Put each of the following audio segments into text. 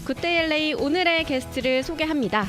굿데이 LA 오늘의 게스트를 소개합니다.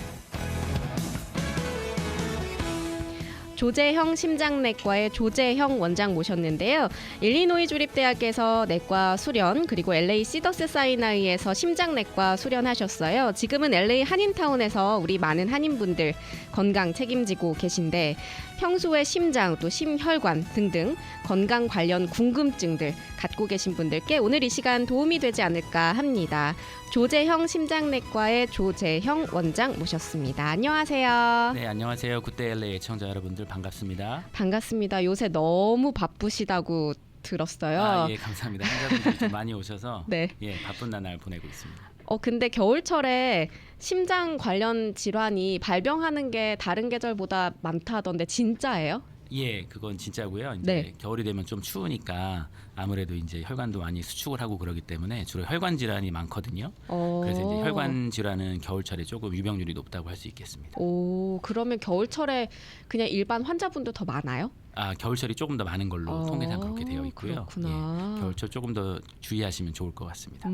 조재형 심장내과의 조재형 원장 모셨는데요. 일리노이 주립대학에서 내과 수련 그리고 LA 시더스 사이나이에서 심장내과 수련하셨어요. 지금은 LA 한인타운에서 우리 많은 한인분들 건강 책임지고 계신데 평소에 심장 또 심혈관 등등 건강 관련 궁금증들 갖고 계신 분들께 오늘 이 시간 도움이 되지 않을까 합니다. 조재형 심장내과의 조재형 원장 모셨습니다. 안녕하세요. 네, 안녕하세요. 굿데이 LA 애청자 여러분들 반갑습니다. 반갑습니다. 요새 너무 바쁘시다고 들었어요. 예, 감사합니다. 환자분들이 좀 많이 오셔서 네. 예, 바쁜 나날 보내고 있습니다. 근데 겨울철에 심장 관련 질환이 발병하는 게 다른 계절보다 많다던데 진짜예요? 예, 그건 진짜고요. 이제 네. 겨울이 되면 좀 추우니까 아무래도 이제 혈관도 많이 수축을 하고 그러기 때문에 주로 혈관 질환이 많거든요. 그래서 이제 혈관 질환은 겨울철에 조금 유병률이 높다고 할 수 있겠습니다. 오, 그러면 겨울철에 그냥 일반 환자분도 더 많아요? 겨울철이 조금 더 많은 걸로 통계상 그렇게 되어 있고요. 그렇구나. 예, 겨울철 조금 더 주의하시면 좋을 것 같습니다.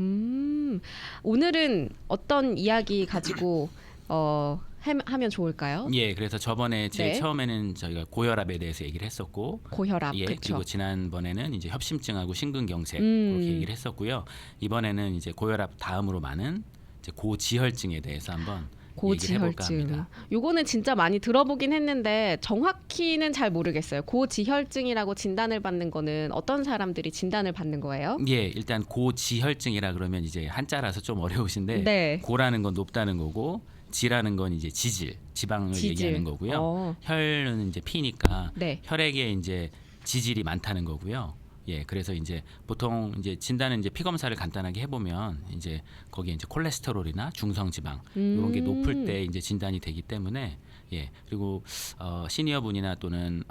오늘은 어떤 이야기 가지고 하면 좋을까요? 예, 그래서 저번에 제일 네. 처음에는 저희가 고혈압에 대해서 얘기를 했었고, 고혈압, 예, 그렇죠. 그리고 지난번에는 이제 협심증하고 심근경색 그렇게 얘기를 했었고요. 이번에는 이제 고혈압 다음으로 많은 이제 고지혈증에 대해서 한번 얘기를 해볼까 고지혈증. 합니다. 요거는 진짜 많이 들어보긴 했는데 정확히는 잘 모르겠어요. 고지혈증이라고 진단을 받는 거는 어떤 사람들이 진단을 받는 거예요? 예, 일단 고지혈증이라 그러면 이제 한자라서 좀 어려우신데 네. 고라는 건 높다는 거고 지라는 건 이제 지방을 얘기하는 거고요. 혈은 이제 피니까 네. 혈액에 이제 지질이 많다는 거고요. 예, 그래서 이제 보통 이제 진단은 이제 피 검사를 간단하게 해보면 이제 거기에 이제 콜레스테롤이나 중성 지방 이런 게 높을 때 이제 진단이 되기 때문에 예, 그리고 시니어 분이나 또는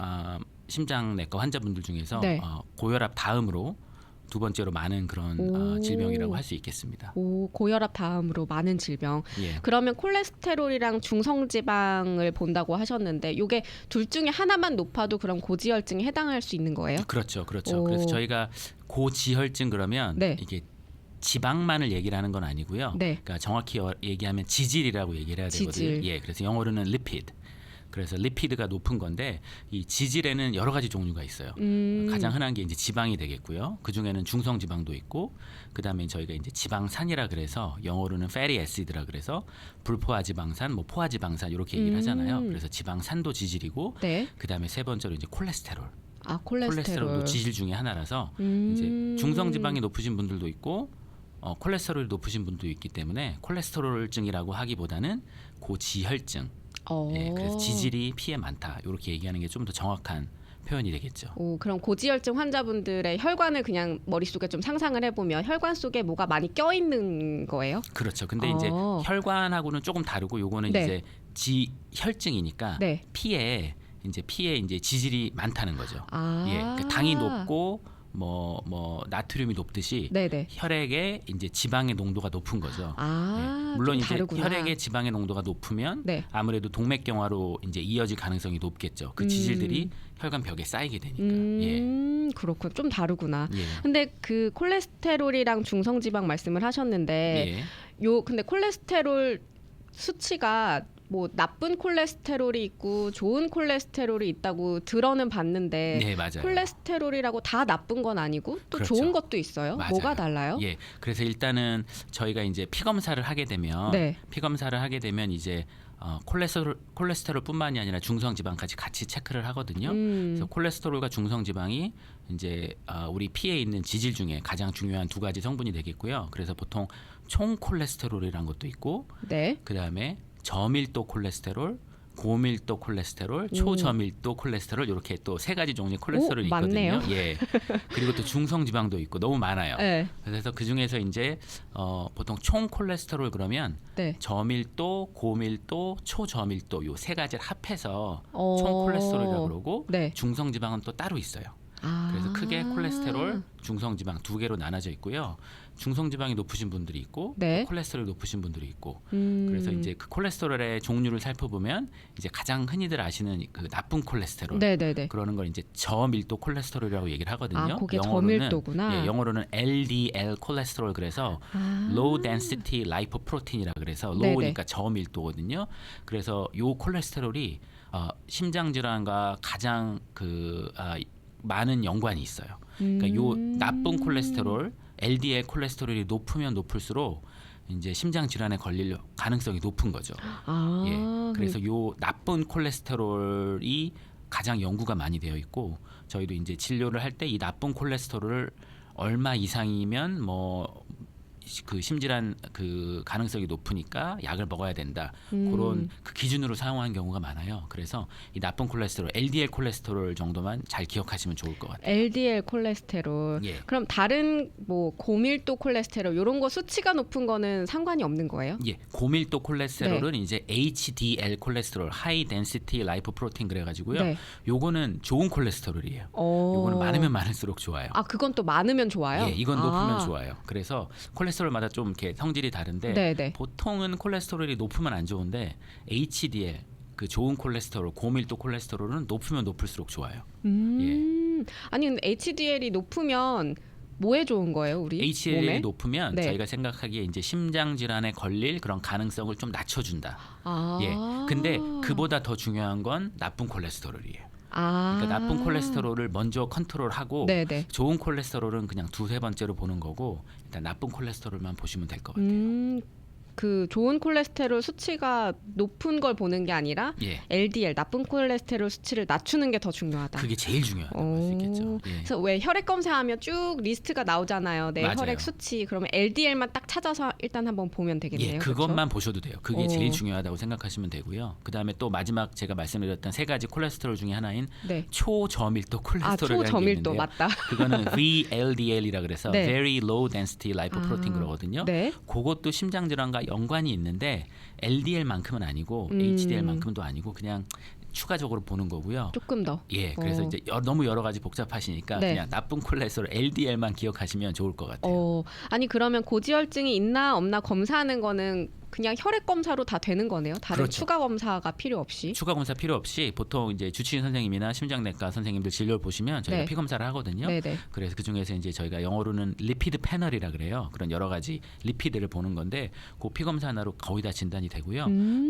심장내과 환자분들 중에서 네. 고혈압 다음으로 두 번째로 많은 그런 질병이라고 할 수 있겠습니다. 오, 고혈압 다음으로 많은 질병. 예. 그러면 콜레스테롤이랑 중성지방을 본다고 하셨는데 이게 둘 중에 하나만 높아도 그럼 고지혈증에 해당할 수 있는 거예요? 그렇죠, 그렇죠. 오. 그래서 저희가 고지혈증 그러면 네. 이게 지방만을 얘기를 하는 건 아니고요. 네. 그러니까 정확히 얘기하면 지질이라고 얘기를 해야 되거든요. 지질. 예, 그래서 영어로는 리피드. 그래서 리피드가 높은 건데 이 지질에는 여러 가지 종류가 있어요. 가장 흔한 게 이제 지방이 되겠고요. 그 중에는 중성 지방도 있고, 그 다음에 저희가 이제 지방산이라 그래서 영어로는 fatty acid라 그래서 불포화 지방산, 뭐 포화 지방산 이렇게 얘기를 하잖아요. 그래서 지방산도 지질이고, 네. 그 다음에 세 번째로 이제 콜레스테롤. 콜레스테롤. 콜레스테롤도 지질 중에 하나라서 이제 중성 지방이 높으신 분들도 있고. 콜레스테롤이 높으신 분도 있기 때문에 콜레스테롤증이라고 하기보다는 고지혈증. 예, 그래서 지질이 피에 많다 이렇게 얘기하는 게 좀 더 정확한 표현이 되겠죠. 오, 그럼 고지혈증 환자분들의 혈관을 그냥 머릿속에 좀 상상을 해보면 혈관 속에 뭐가 많이 껴있는 거예요? 그렇죠. 근데 이제 혈관하고는 조금 다르고 요거는 네. 이제 지혈증이니까 네. 피에 이제 지질이 많다는 거죠. 예, 그러니까 당이 높고 뭐 나트륨이 높듯이 네네. 혈액에 이제 지방의 농도가 높은 거죠. 예, 물론 좀 이제 다르구나. 혈액의 지방의 농도가 높으면 네. 아무래도 동맥경화로 이제 이어질 가능성이 높겠죠. 그 지질들이 혈관 벽에 쌓이게 되니까. 예. 그렇군. 좀 다르구나. 예. 근데 그 콜레스테롤이랑 중성지방 말씀을 하셨는데 예. 근데 콜레스테롤 수치가 뭐 나쁜 콜레스테롤이 있고 좋은 콜레스테롤이 있다고 들어는 봤는데 네, 맞아요. 콜레스테롤이라고 다 나쁜 건 아니고 또 그렇죠. 좋은 것도 있어요. 맞아요. 뭐가 달라요? 예. 그래서 일단은 저희가 이제 피 검사를 하게 되면 네. 이제 콜레스테롤뿐만이 아니라 중성 지방까지 같이 체크를 하거든요. 그래서 콜레스테롤과 중성 지방이 이제 우리 피에 있는 지질 중에 가장 중요한 두 가지 성분이 되겠고요. 그래서 보통 총 콜레스테롤이라는 것도 있고, 네. 그다음에 저밀도 콜레스테롤, 고밀도 콜레스테롤, 초저밀도 콜레스테롤 이렇게 또 세 가지 종류의 콜레스테롤이 많네요. 있거든요. 예. 그리고 또 중성 지방도 있고 너무 많아요. 네. 그래서 그 중에서 이제 보통 총 콜레스테롤 그러면 네. 저밀도, 고밀도, 초저밀도 요 세 가지를 합해서 총 콜레스테롤이라고 그러고 네. 중성 지방은 또 따로 있어요. 그래서 크게 콜레스테롤, 중성지방 두 개로 나눠져 있고요. 중성지방이 높으신 분들이 있고 네. 콜레스테롤이 높으신 분들이 있고 그래서 이제 그 콜레스테롤의 종류를 살펴보면 이제 가장 흔히들 아시는 그 나쁜 콜레스테롤 네네네. 그러는 걸 이제 저밀도 콜레스테롤이라고 얘기를 하거든요. 아, 그게 영어로는, 저밀도구나. 예, 영어로는 LDL 콜레스테롤 그래서 low density lipoprotein이라 그래서 low니까 저밀도거든요. 그래서 요 콜레스테롤이 심장 질환과 가장 많은 연관이 있어요. 그러니까 요 나쁜 콜레스테롤 LDL 콜레스테롤이 높으면 높을수록 이제 심장 질환에 걸릴 가능성이 높은 거죠. 예. 그래서 요 나쁜 콜레스테롤이 가장 연구가 많이 되어 있고 저희도 이제 진료를 할 때 이 나쁜 콜레스테롤을 얼마 이상이면 그 심질환 그 가능성이 높으니까 약을 먹어야 된다. 그런 그 기준으로 사용하는 경우가 많아요. 그래서 이 나쁜 콜레스테롤, LDL 콜레스테롤 정도만 잘 기억하시면 좋을 것 같아요. LDL 콜레스테롤. 예. 그럼 다른 뭐 고밀도 콜레스테롤 이런 거 수치가 높은 거는 상관이 없는 거예요? 예, 고밀도 콜레스테롤은 이제 HDL 콜레스테롤, High Density Lipoprotein 그래가지고요. 네. 요거는 좋은 콜레스테롤이에요. 요거는 많으면 많을수록 좋아요. 아, 그건 또 많으면 좋아요? 예, 이건 높으면 좋아요. 그래서 콜레스테롤마다 좀 이렇게 성질이 다른데 네네. 보통은 콜레스테롤이 높으면 안 좋은데 HDL 그 좋은 콜레스테롤, 고밀도 콜레스테롤은 높으면 높을수록 좋아요. 아니 근데 HDL이 높으면 뭐에 좋은 거예요, 우리 HDL이 몸에? 높으면 네. 저희가 생각하기에 이제 심장 질환에 걸릴 그런 가능성을 좀 낮춰준다. 아. 예. 근데 그보다 더 중요한 건 나쁜 콜레스테롤이에요. 아. 그러니까 나쁜 콜레스테롤을 먼저 컨트롤하고 네네. 좋은 콜레스테롤은 그냥 두세 번째로 보는 거고 일단 나쁜 콜레스테롤만 보시면 될 것 같아요. 그 좋은 콜레스테롤 수치가 높은 걸 보는 게 아니라 예. LDL 나쁜 콜레스테롤 수치를 낮추는 게 더 중요하다. 그게 제일 중요하다고 할 수 있겠죠. 예. 그래서 왜 혈액 검사하면 쭉 리스트가 나오잖아요. 내 맞아요. 혈액 수치. 그러면 LDL만 딱 찾아서 일단 한번 보면 되겠네요. 예, 그렇죠? 그것만 보셔도 돼요. 그게 제일 중요하다고 생각하시면 되고요. 그다음에 또 마지막 제가 말씀드렸던 세 가지 콜레스테롤 중에 하나인 네. 초저밀도 콜레스테롤이라는 게 초저밀도 있는데요. 맞다. 그거는 VLDL이라 그래서 네. Very Low Density Lipoprotein 그러거든요. 네. 그것도 심장 질환과 연관이 있는데 LDL만큼은 아니고 HDL만큼도 아니고 그냥 추가적으로 보는 거고요. 조금 더. 예, 그래서 이제 너무 여러 가지 복잡하시니까 네. 그냥 나쁜 콜레스테롤 LDL만 기억하시면 좋을 것 같아요. 아니 그러면 고지혈증이 있나 없나 검사하는 거는 그냥 혈액 검사로 다 되는 거네요. 다른 그렇죠. 추가 검사가 필요 없이. 추가 검사 필요 없이 보통 이제 주치의 선생님이나 심장내과 선생님들 진료를 보시면 저희가 네. 피 검사를 하거든요. 네네. 그래서 그 중에서 이제 저희가 영어로는 리피드 패널이라 그래요. 그런 여러 가지 리피드를 보는 건데 그 피 검사 하나로 거의 다 진단이 되고요.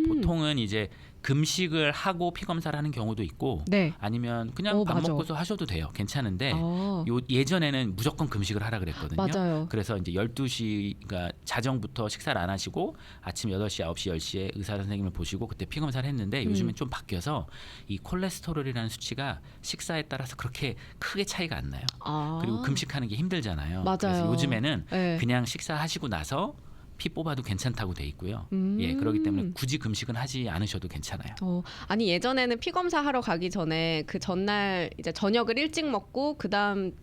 보통은 이제 금식을 하고 피 검사를 하는 경우도 있고 네. 아니면 그냥 밥 맞아. 먹고서 하셔도 돼요. 괜찮은데 아. 예전에는 무조건 금식을 하라 그랬거든요. 맞아요. 그래서 이제 12시가 자정부터 식사를 안 하시고 아침 8시, 9시, 10시에 의사 선생님을 보시고 그때 피 검사를 했는데 요즘엔 좀 바뀌어서 이 콜레스테롤이라는 수치가 식사에 따라서 그렇게 크게 차이가 안 나요. 아. 그리고 금식하는 게 힘들잖아요. 맞아요. 그래서 요즘에는 네. 그냥 식사하시고 나서 피 뽑아도 괜찮다고 돼 있고요. 예, 그렇기 때문에 굳이 금식은 하지 않으셔도 괜찮아요. 아니 예전에는 피 검사하러 가기 전에 그 전날 이제 저녁을 일찍 먹고 그 다음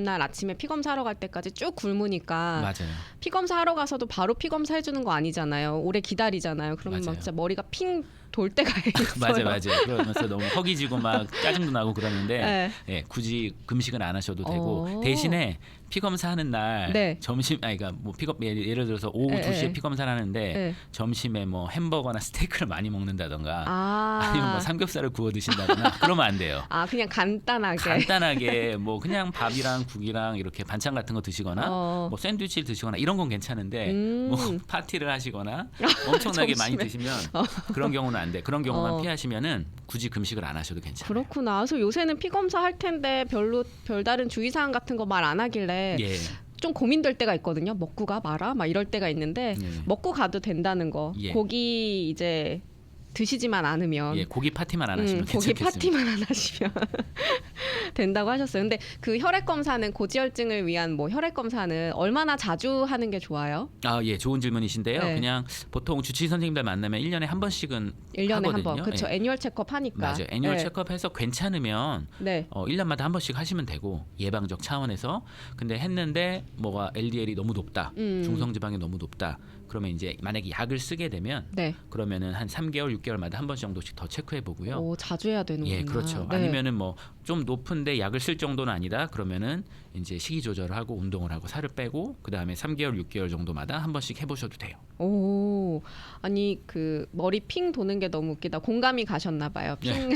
날 아침에 피 검사하러 갈 때까지 쭉 굶으니까 맞아요. 피 검사하러 가서도 바로 피 검사해 주는 거 아니잖아요. 오래 기다리잖아요. 그러면 막 맞아요. 진짜 머리가 핑 돌 때가 있어요. 맞아요. 그러면서 너무 허기지고 막 짜증도 나고 그러는데 네. 예, 굳이 금식은 안 하셔도 되고 대신에 피 검사하는 날 네. 점심 그러니까 뭐 피검 예를 들어서 오후 네, 2시에 네. 피 검사를 하는데 네. 점심에 뭐 햄버거나 스테이크를 많이 먹는다던가 아. 아니면 뭐 삼겹살을 구워 드신다거나 그러면 안 돼요. 아 그냥 간단하게. 간단하게 뭐 그냥 밥이랑 국이랑 이렇게 반찬 같은 거 드시거나 뭐 샌드위치를 드시거나 이런 건 괜찮은데 뭐 파티를 하시거나 엄청나게 많이 점심에. 드시면 그런 경우는 안 돼. 그런 경우만 피하시면은 굳이 금식을 안 하셔도 괜찮아요. 그렇구나. 그래서 요새는 피 검사 할 텐데 별다른 주의사항 같은 거 말 안 하길래 예. 좀 고민될 때가 있거든요. 먹고 가 마라 막 이럴 때가 있는데 예. 먹고 가도 된다는 거. 예. 고기 이제 드시지만 않으면 예, 고기 파티만 안 하시면 고기 괜찮겠습니다. 파티만 안 하시면 된다고 하셨어요. 근데 그 혈액 검사는 고지혈증을 위한 뭐 혈액 검사는 얼마나 자주 하는 게 좋아요? 아, 예, 좋은 질문이신데요. 네. 그냥 보통 주치의 선생님들 만나면 1년에 한 번씩은 1년에 한 하거든요. 번. 그렇죠. 예. 애뉴얼 체크업 하니까. 맞아요. 애뉴얼 네. 체크업해서 괜찮으면 네. 1년마다 한 번씩 하시면 되고 예방적 차원에서 근데 했는데 뭐가 LDL이 너무 높다, 중성지방이 너무 높다. 그러면 이제 만약에 약을 쓰게 되면 네. 그러면은 한 3개월, 6개월마다 한 번씩 정도씩 더 체크해 보고요. 오, 자주 해야 되는구나. 예, 그렇죠. 네. 아니면은 뭐 좀 높은데 약을 쓸 정도는 아니다. 그러면은 이제 식이 조절을 하고 운동을 하고 살을 빼고 그다음에 3개월, 6개월 정도마다 한 번씩 해보셔도 돼요. 오, 아니 그 머리 핑 도는 게 너무 웃기다. 공감이 가셨나 봐요. 핑.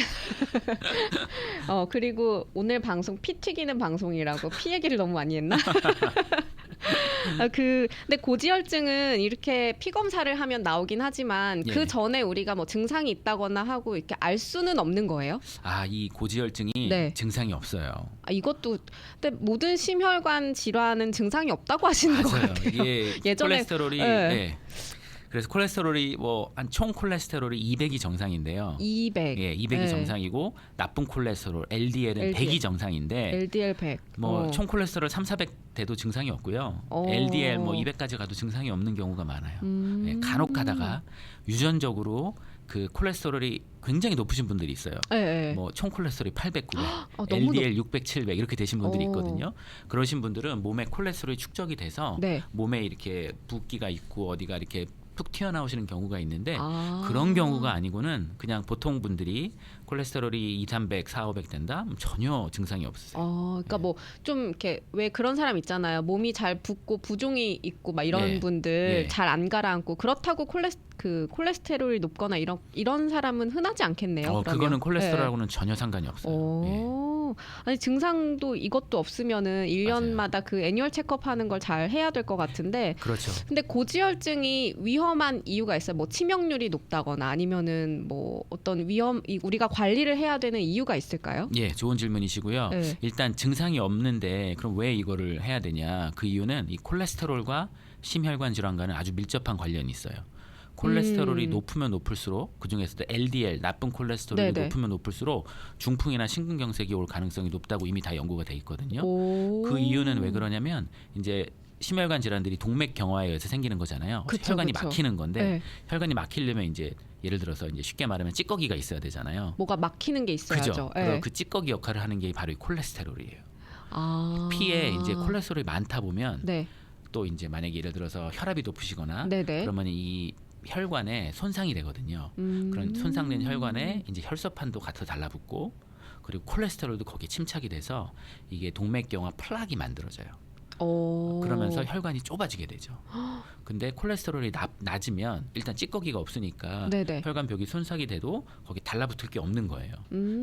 그리고 오늘 방송 피 튀기는 방송이라고 피 얘기를 너무 많이 했나? 근데 고지혈증은 이렇게 피 검사를 하면 나오긴 하지만 예. 그 전에 우리가 뭐 증상이 있다거나 하고 이렇게 알 수는 없는 거예요? 아, 이 고지혈증이 네. 증상이 없어요. 아, 이것도 근데 모든 심혈관 질환은 증상이 없다고 하시는 것 맞아요. 같아요. 이게 예전에 콜레스테롤이 네. 예. 그래서 콜레스테롤이 뭐 한 총 콜레스테롤이 200이 정상인데요. 200. 예, 200이 네. 정상이고 나쁜 콜레스테롤 LDL은 LDL. 100이 정상인데 LDL 100. 뭐 총 콜레스테롤 3, 400 돼도 증상이 없고요. LDL 뭐 200까지 가도 증상이 없는 경우가 많아요. 예, 간혹 가다가 유전적으로 그 콜레스테롤이 굉장히 높으신 분들이 있어요. 네. 뭐 총 콜레스테롤이 800, 900, 너무 LDL 600, 700 이렇게 되신 분들이 오. 있거든요. 그러신 분들은 몸에 콜레스테롤이 축적이 돼서 네. 몸에 이렇게 붓기가 있고 어디가 이렇게 툭 튀어나오시는 경우가 있는데 아. 그런 경우가 아니고는 그냥 보통 분들이 콜레스테롤이 2, 300, 4, 500 된다? 전혀 증상이 없으세요. 그러니까 뭐 좀 이렇게 왜 그런 사람 있잖아요. 몸이 잘 붓고 부종이 있고 막 이런 예. 분들 예. 잘 안 가라앉고 그렇다고 콜레스테롤이 높거나 이런 사람은 흔하지 않겠네요. 그러면. 그거는 콜레스테롤하고는 전혀 상관이 없어요. 예. 아니 증상도 이것도 없으면은 1년마다 그 애뉴얼 체크업하는 걸 잘 해야 될 것 같은데. 그렇죠. 근데 고지혈증이 위험한 이유가 있어요. 뭐 치명률이 높다거나 아니면은 뭐 어떤 우리가 관리를 해야 되는 이유가 있을까요? 예, 좋은 질문이시고요. 네. 일단 증상이 없는데 그럼 왜 이거를 해야 되냐? 그 이유는 이 콜레스테롤과 심혈관 질환과는 아주 밀접한 관련이 있어요. 콜레스테롤이 높으면 높을수록 그중에서도 LDL 나쁜 콜레스테롤이 네네. 높으면 높을수록 중풍이나 심근경색이 올 가능성이 높다고 이미 다 연구가 돼 있거든요. 오. 그 이유는 왜 그러냐면 이제 심혈관 질환들이 동맥 경화에 의해서 생기는 거잖아요. 그쵸, 혈관이 그쵸. 막히는 건데 네. 혈관이 막히려면 이제 예를 들어서 이제 쉽게 말하면 찌꺼기가 있어야 되잖아요. 뭐가 막히는 게 있어야죠. 그죠? 네. 그리고 그 찌꺼기 역할을 하는 게 바로 이 콜레스테롤이에요. 피에 이제 콜레스테롤이 많다 보면 네. 또 이제 만약에 예를 들어서 혈압이 높으시거나 네네. 그러면 이 혈관에 손상이 되거든요. 그런 손상된 혈관에 이제 혈소판도 같이 달라붙고 그리고 콜레스테롤도 거기에 침착이 돼서 이게 동맥경화 플락이 만들어져요. 그러면서 혈관이 좁아지게 되죠. 근데 콜레스테롤이 낮으면 일단 찌꺼기가 없으니까 네네. 혈관 벽이 손상이 돼도 거기 달라붙을 게 없는 거예요.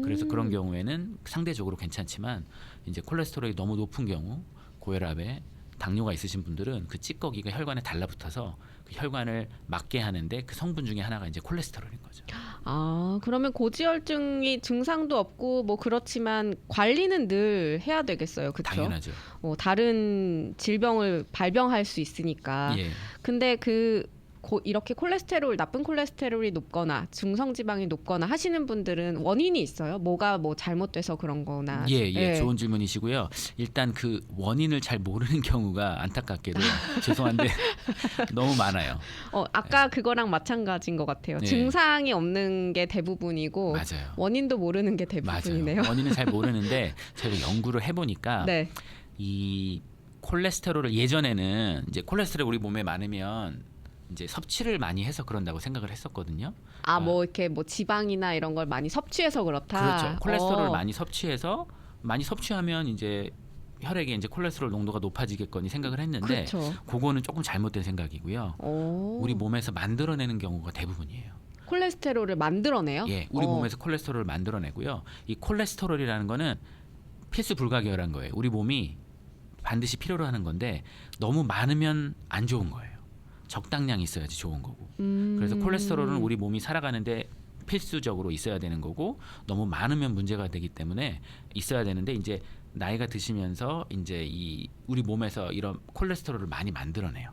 그래서 그런 경우에는 상대적으로 괜찮지만 이제 콜레스테롤이 너무 높은 경우 고혈압에 당뇨가 있으신 분들은 그 찌꺼기가 혈관에 달라붙어서 그 혈관을 막게 하는데 그 성분 중에 하나가 이제 콜레스테롤인 거죠. 그러면 고지혈증이 증상도 없고 뭐 그렇지만 관리는 늘 해야 되겠어요. 그렇죠? 당연하죠. 다른 질병을 발병할 수 있으니까. 예. 근데 이렇게 나쁜 콜레스테롤이 높거나 중성지방이 높거나 하시는 분들은 원인이 있어요? 뭐가 뭐 잘못돼서 그런 거나. 예, 좋은 질문이시고요. 일단 그 원인을 잘 모르는 경우가 안타깝게도 죄송한데 너무 많아요. 아까 그거랑 마찬가지인 것 같아요. 예. 증상이 없는 게 대부분이고 맞아요. 원인도 모르는 게 대부분이네요. 맞아요. 원인은 잘 모르는데 저희가 연구를 해보니까 네. 이 콜레스테롤을 예전에는 이제 콜레스테롤 우리 몸에 많으면 이제 섭취를 많이 해서 그런다고 생각을 했었거든요. 뭐 이렇게 뭐 지방이나 이런 걸 많이 섭취해서 그렇다. 그렇죠. 콜레스테롤을 많이 섭취하면 이제 혈액에 이제 콜레스테롤 농도가 높아지겠거니 생각을 했는데 그렇죠. 그거는 조금 잘못된 생각이고요. 우리 몸에서 만들어내는 경우가 대부분이에요. 콜레스테롤을 만들어내요? 예, 우리 몸에서 콜레스테롤을 만들어내고요. 이 콜레스테롤이라는 거는 필수 불가결한 거예요. 우리 몸이 반드시 필요로 하는 건데 너무 많으면 안 좋은 거예요. 적당량이 있어야지 좋은 거고. 그래서 콜레스테롤은 우리 몸이 살아가는데 필수적으로 있어야 되는 거고 너무 많으면 문제가 되기 때문에 있어야 되는데 이제 나이가 드시면서 이제 우리 몸에서 이런 콜레스테롤을 많이 만들어내요.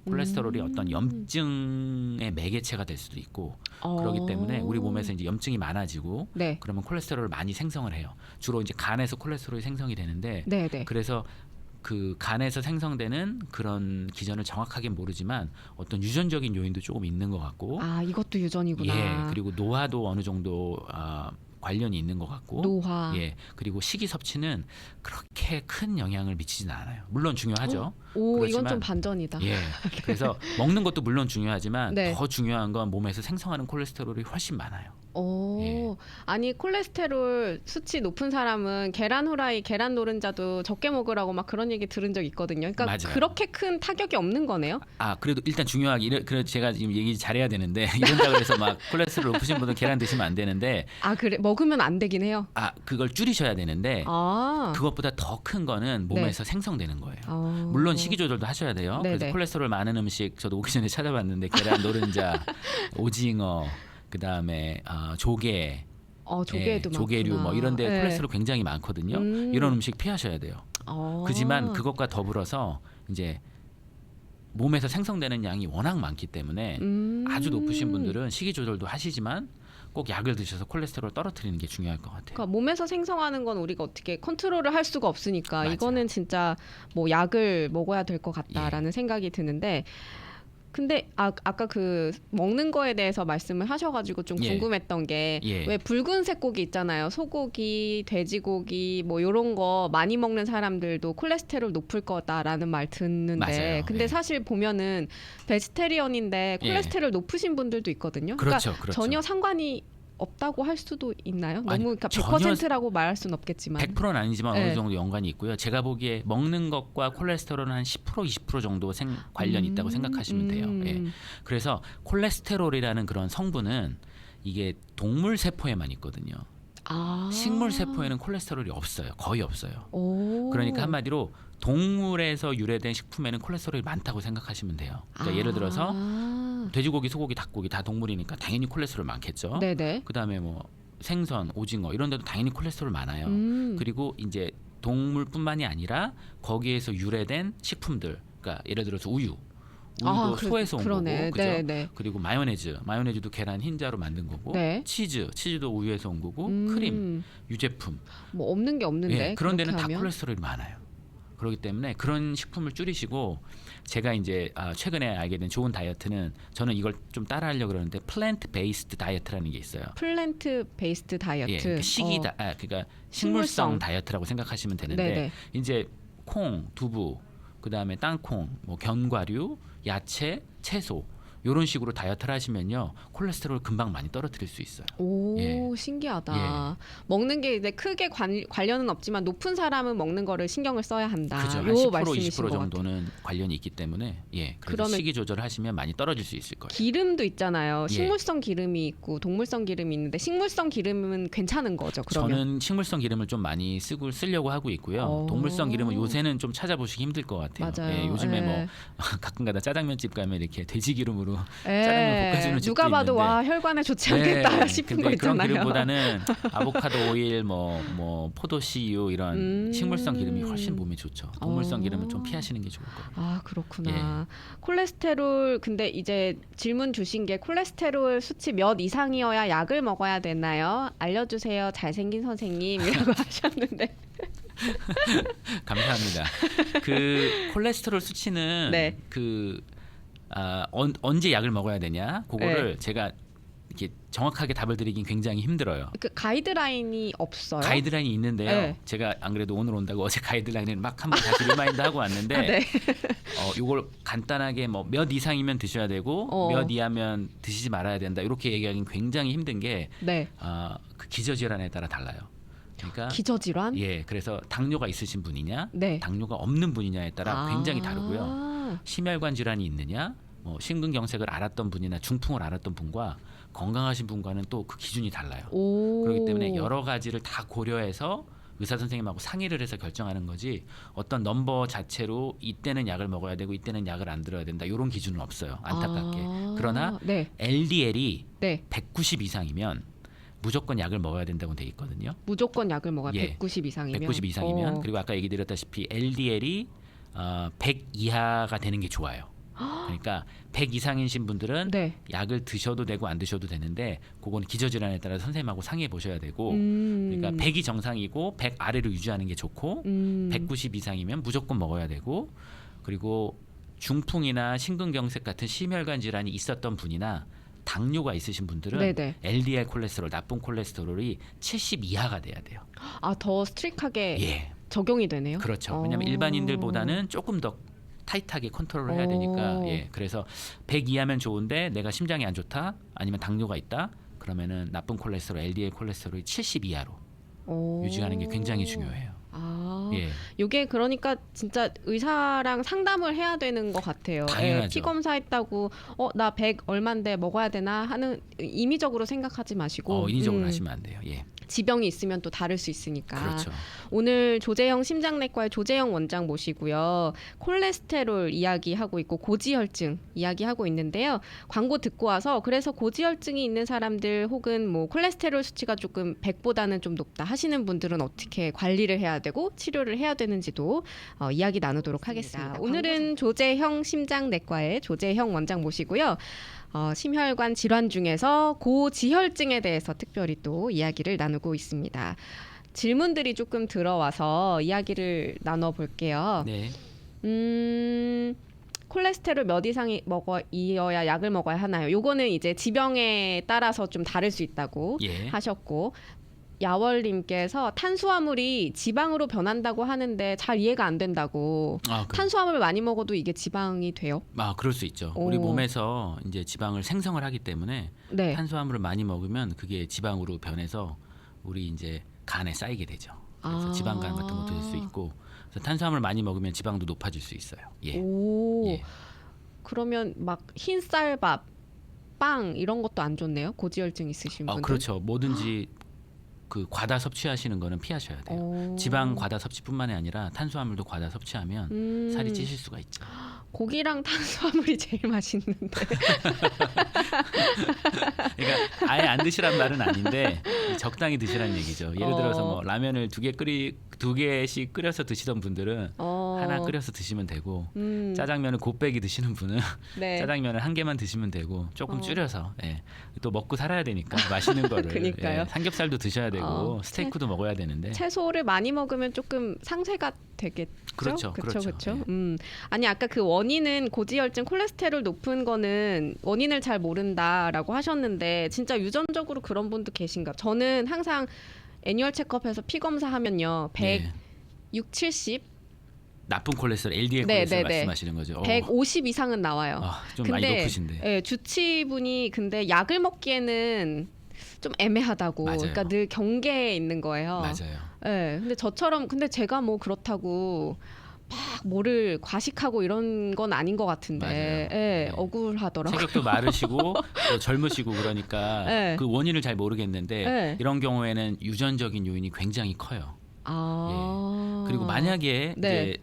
콜레스테롤이 어떤 염증의 매개체가 될 수도 있고 그렇기 때문에 우리 몸에서 이제 염증이 많아지고 네. 그러면 콜레스테롤을 많이 생성을 해요. 주로 이제 간에서 콜레스테롤이 생성이 되는데 네. 그래서 그 간에서 생성되는 그런 기전을 정확하게 모르지만 어떤 유전적인 요인도 조금 있는 것 같고 이것도 유전이구나. 예, 그리고 노화도 어느 정도 관련이 있는 것 같고, 노화. 예, 그리고 식이 섭취는 그렇게 큰 영향을 미치지는 않아요. 물론 중요하죠. 오, 이건 그렇지만, 좀 반전이다. 예, 그래서 먹는 것도 물론 중요하지만 네. 더 중요한 건 몸에서 생성하는 콜레스테롤이 훨씬 많아요. 오, 예. 아니 콜레스테롤 수치 높은 사람은 계란 후라이, 계란 노른자도 적게 먹으라고 막 그런 얘기 들은 적 있거든요. 그러니까 맞아요. 그렇게 큰 타격이 없는 거네요. 아, 그래도 일단 중요하게 그래 제가 지금 얘기 잘해야 되는데 이런다 그래서 막 콜레스테롤 높으신 분은 계란 드시면 안 되는데, 아, 그래 먹으면 안 되긴 해요. 아, 그걸 줄이셔야 되는데 아, 그것보다 더 큰 거는 몸에서 생성되는 거예요. 물론 식이 조절도 하셔야 돼요. 네네. 그래서 콜레스테롤 많은 음식 저도 오기 전에 찾아봤는데 계란, 노른자, 오징어, 그다음에 조개, 조개도 조개류 많구나. 뭐 이런데 네. 콜레스테롤 굉장히 많거든요. 이런 음식 피하셔야 돼요. 그지만 그것과 더불어서 이제 몸에서 생성되는 양이 워낙 많기 때문에 아주 높으신 분들은 식이 조절도 하시지만 꼭 약을 드셔서 콜레스테롤 떨어뜨리는 게 중요할 것 같아요. 그러니까 몸에서 생성하는 건 우리가 어떻게 컨트롤을 할 수가 없으니까 맞아요. 이거는 진짜 뭐 약을 먹어야 될 것 같다라는 생각이 드는데, 근데 아까 그 먹는 거에 대해서 말씀을 하셔가지고 좀 예. 궁금했던 게, 예. 왜 붉은색 고기 있잖아요. 소고기, 돼지고기 뭐 이런 거 많이 먹는 사람들도 콜레스테롤 높을 거다라는 말 듣는데, 맞아요. 근데 예. 사실 보면은 베지테리언인데 콜레스테롤 높으신 분들도 있거든요. 그렇죠, 그러니까 그렇죠. 전혀 상관이 없다고 할 수도 있나요? 아니, 너무 그러니까 전혀 100%라고 말할 수는 없겠지만. 100%는 아니지만 네. 어느 정도 연관이 있고요. 제가 보기에 먹는 것과 콜레스테롤은 한 10% 20% 정도 관련이 있다고 생각하시면 돼요. 예. 그래서 콜레스테롤이라는 그런 성분은 이게 동물 세포에만 있거든요. 식물 세포에는 콜레스테롤이 없어요. 거의 없어요. 오. 그러니까 한마디로 동물에서 유래된 식품에는 콜레스테롤이 많다고 생각하시면 돼요. 그러니까 예를 들어서 돼지고기, 소고기, 닭고기 다 동물이니까 당연히 콜레스테롤 많겠죠. 네네. 그다음에 뭐 생선, 오징어 이런 데도 당연히 콜레스테롤 많아요. 그리고 이제 동물뿐만이 아니라 거기에서 유래된 식품들, 그러니까 예를 들어서 우유도 소에서 온 그러네. 거고, 그죠? 네네. 그리고 마요네즈도 계란 흰자로 만든 거고, 네. 치즈도 우유에서 온 거고, 크림, 유제품, 뭐 없는 게 없는데. 예, 그런 데는 다 그렇게 하면? 콜레스테롤이 많아요. 그렇기 때문에 그런 식품을 줄이시고, 제가 이제 최근에 알게 된 좋은 다이어트는, 저는 이걸 좀 따라하려고 그러는데 플랜트 베이스드 다이어트라는 게 있어요. 플랜트 베이스드 다이어트. 예, 그러니까 그러니까 식물성 다이어트라고 생각하시면 되는데, 네네. 이제 콩, 두부, 그다음에 땅콩, 뭐 견과류, 야채, 채소 이런 식으로 다이어트를 하시면요 콜레스테롤 금방 많이 떨어뜨릴 수 있어요. 오, 예. 신기하다. 먹는 게 이제 크게 관련은 없지만 높은 사람은 먹는 거를 신경을 써야 한다. 그죠. 한 요 10% 말씀이신 20% 것 같아요. 정도는 관련이 있기 때문에, 예, 그래서 그러면 식이 조절을 하시면 많이 떨어질 수 있을 거예요. 기름도 있잖아요. 예. 식물성 기름이 있고 동물성 기름이 있는데 식물성 기름은 괜찮은 거죠. 그러면 저는 식물성 기름을 좀 많이 쓰려고 하고 있고요. 동물성 기름은 요새는 좀 찾아보시기 힘들 것 같아요. 맞아요. 예, 요즘에 예. 뭐 가끔가다 짜장면집 가면 이렇게 돼지 기름으로 짜장면 볶아주는 집도 누가 봐도 있는데, 와 혈관에 좋지 않겠다 싶은 거 근데 그런 있잖아요. 기름보다는 아보카도 오일, 뭐 포도 씨유 이런 식물성 기름이 훨씬 몸에 좋죠. 동물성 기름은 좀 피하시는 게 좋을 거예요. 아, 그렇구나. 콜레스테롤, 근데 이제 질문 주신 게 콜레스테롤 수치 몇 이상이어야 약을 먹어야 되나요? 알려주세요, 잘생긴 선생님이라고 하셨는데. 감사합니다. 그 콜레스테롤 수치는 네. 언제 약을 먹어야 되냐? 그거를 제가 이렇게 정확하게 답을 드리긴 굉장히 힘들어요. 그 가이드라인이 없어요? 가이드라인이 있는데요. 네. 제가 안 그래도 오늘 온다고 어제 가이드라인을 막 한번 다시 리마인드 하고 왔는데, 아, 네. 이걸 간단하게 뭐 몇 이상이면 드셔야 되고 몇 이하면 드시지 말아야 된다 이렇게 얘기하기는 굉장히 힘든 게, 네. 그 기저질환에 따라 달라요. 그러니까 기저질환? 예, 그래서 당뇨가 있으신 분이냐, 네. 당뇨가 없는 분이냐에 따라 굉장히 다르고요. 아. 심혈관 질환이 있느냐, 뭐 심근경색을 앓았던 분이나 중풍을 앓았던 분과 건강하신 분과는 또 그 기준이 달라요. 오. 그렇기 때문에 여러 가지를 다 고려해서 의사 선생님하고 상의를 해서 결정하는 거지, 어떤 넘버 자체로 이때는 약을 먹어야 되고 이때는 약을 안 들어야 된다 이런 기준은 없어요. 안타깝게. 그러나 네. LDL이 네. 190 이상이면 무조건 약을 먹어야 된다고 돼 있거든요. 무조건 약을 먹어야 예. 190 이상이면. 190 이상이면. 그리고 아까 얘기 드렸다시피 LDL이 100 이하가 되는 게 좋아요. 그러니까 100 이상이신 분들은 네. 약을 드셔도 되고 안 드셔도 되는데, 그건 기저질환에 따라 선생님하고 상의해 보셔야 되고, 그러니까 100이 정상이고 100 아래로 유지하는 게 좋고, 190 이상이면 무조건 먹어야 되고, 그리고 중풍이나 심근경색 같은 심혈관 질환이 있었던 분이나 당뇨가 있으신 분들은 네네. LDL 콜레스테롤, 나쁜 콜레스테롤이 70 이하가 돼야 돼요. 아, 더 스트릭하게 예, 적용이 되네요. 그렇죠. 왜냐하면 일반인들보다는 조금 더 타이트하게 컨트롤을 해야 되니까. 예, 그래서 100 이하면 좋은데 내가 심장이 안 좋다, 아니면 당뇨가 있다, 그러면은 나쁜 콜레스테롤, LDL 콜레스테롤이 70 이하로 유지하는 게 굉장히 중요해요. 아, 예, 요게 그러니까 진짜 의사랑 상담을 해야 되는 것 같아요. 당연하죠. 피 검사했다고 나 100 얼만데 먹어야 되나 하는 임의적으로 생각하지 마시고 인위적으로 하시면 안 돼요. 예, 지병이 있으면 또 다를 수 있으니까. 그렇죠. 오늘 조재형 심장내과의 조재형 원장 모시고요. 콜레스테롤 이야기하고 있고 고지혈증 이야기하고 있는데요. 광고 듣고 와서 그래서 고지혈증이 있는 사람들 혹은 뭐 콜레스테롤 수치가 조금 100보다는 좀 높다 하시는 분들은 어떻게 관리를 해야 되고 치료를 해야 되는지도 이야기 나누도록 하겠습니다. 오늘은 조재형 심장내과의 조재형 원장 모시고요. 심혈관 질환 중에서 고지혈증에 대해서 특별히 또 이야기를 나누고 있습니다. 질문들이 조금 들어와서 이야기를 나눠볼게요. 네. 콜레스테롤 몇 이상이 이어야 약을 먹어야 하나요? 요거는 이제 지병에 따라서 좀 다를 수 있다고 예. 하셨고, 야월님께서 탄수화물이 지방으로 변한다고 하는데 잘 이해가 안 된다고. 탄수화물 많이 먹어도 이게 지방이 돼요? 그럴 수 있죠. 우리 몸에서 이제 지방을 생성을 하기 때문에 네. 탄수화물을 많이 먹으면 그게 지방으로 변해서 우리 이제 간에 쌓이게 되죠. 그래서 지방간 같은 것도 될 수 있고, 그래서 탄수화물 많이 먹으면 지방도 높아질 수 있어요. 예. 예. 그러면 막 흰쌀밥, 빵 이런 것도 안 좋네요. 고지혈증 있으신 분들. 그렇죠. 뭐든지 그 과다 섭취하시는 거는 피하셔야 돼요. 지방 과다 섭취뿐만이 아니라 탄수화물도 과다 섭취하면 살이 찌실 수가 있죠. 고기랑 탄수화물이 제일 맛있는데. 그러니까 아예 안 드시란 말은 아닌데 적당히 드시라는 얘기죠. 예를 들어서 뭐 라면을 두 개씩 끓여서 드시던 분들은 하나 끓여서 드시면 되고, 짜장면을 곱빼기 드시는 분은 네. 짜장면을 한 개만 드시면 되고, 조금 줄여서. 예. 또 먹고 살아야 되니까 맛있는 거를. 그러니까요. 예. 삼겹살도 드셔야 되고 스테이크도 먹어야 되는데. 채소를 많이 먹으면 조금 상쇄가 되겠죠. 그렇죠. 그렇죠. 예. 아니 아까 그 원인은 고지혈증 콜레스테롤 높은 거는 원인을 잘 모른다라고 하셨는데 진짜 유전적으로 그런 분도 계신가? 저는 항상 애니얼 체크업해서 피 검사하면요 106, 70 나쁜 콜레스테롤, LDL 콜레스테롤 말씀하시는 거죠. 150 이상은 나와요. 좀 많이 높으신데. 예, 주치분이 근데 약을 먹기에는 좀 애매하다고. 맞아요. 그러니까 늘 경계에 있는 거예요. 맞아요. 예, 근데 제가 뭐 그렇다고 막 뭐를 과식하고 이런 건 아닌 것 같은데, 맞아요. 예, 네. 억울하더라고요. 체격도 마르시고 또 젊으시고 그러니까 네. 그 원인을 잘 모르겠는데 네. 이런 경우에는 유전적인 요인이 굉장히 커요. 그리고 만약에 네. 이제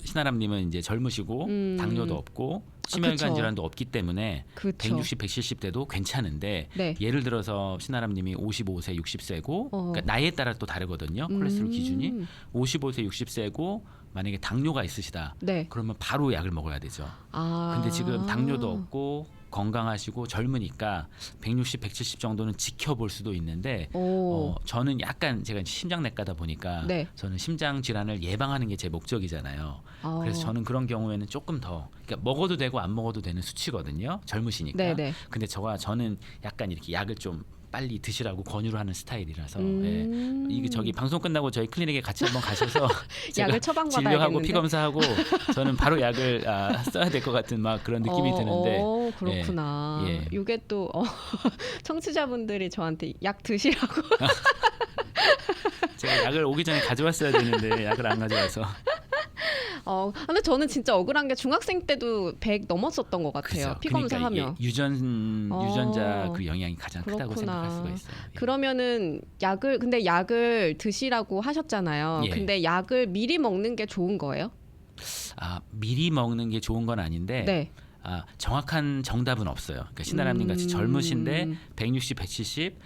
신아람님은 이제 젊으시고 당뇨도 없고 심혈관 그쵸. 질환도 없기 때문에 그쵸. 160, 170 대도 괜찮은데, 네. 예를 들어서 신아람님이 55세, 60세고 그러니까 나이에 따라 또 다르거든요. 콜레스테롤 기준이 55세, 60세고 만약에 당뇨가 있으시다. 네. 그러면 바로 약을 먹어야 되죠. 근데 지금 당뇨도 없고 건강하시고 젊으니까 160, 170 정도는 지켜볼 수도 있는데 저는 약간 제가 심장내과다 보니까 네. 저는 심장 질환을 예방하는 게 제 목적이잖아요. 그래서 저는 그런 경우에는 조금 더, 그러니까 먹어도 되고 안 먹어도 되는 수치거든요. 젊으시니까. 네네. 근데 저는 약간 이렇게 약을 좀 빨리 드시라고 권유를 하는 스타일이라서 이게 저기 방송 끝나고 저희 클리닉에 같이 한번 가셔서 약을 처방받아야겠는데. 진료하고 피 검사하고 저는 바로 약을 써야 될 것 같은 막 그런 느낌이 드는데. 그렇구나. 예. 이게 또 청취자분들이 저한테 약 드시라고. 제가 약을 오기 전에 가져왔어야 되는데 약을 안 가져와서. 근데 저는 진짜 억울한 게 중학생 때도 100 넘었었던 것 같아요. 그렇죠. 피 그러니까 검사하면. 유전자 그 영향이 가장 크다고 그렇구나. 생각할 수가 있어요. 예. 그러면은 약을 드시라고 하셨잖아요. 예. 근데 약을 미리 먹는 게 좋은 거예요? 미리 먹는 게 좋은 건 아닌데 네. 정확한 정답은 없어요. 그러니까 신아람님 같이 젊으신데 160, 170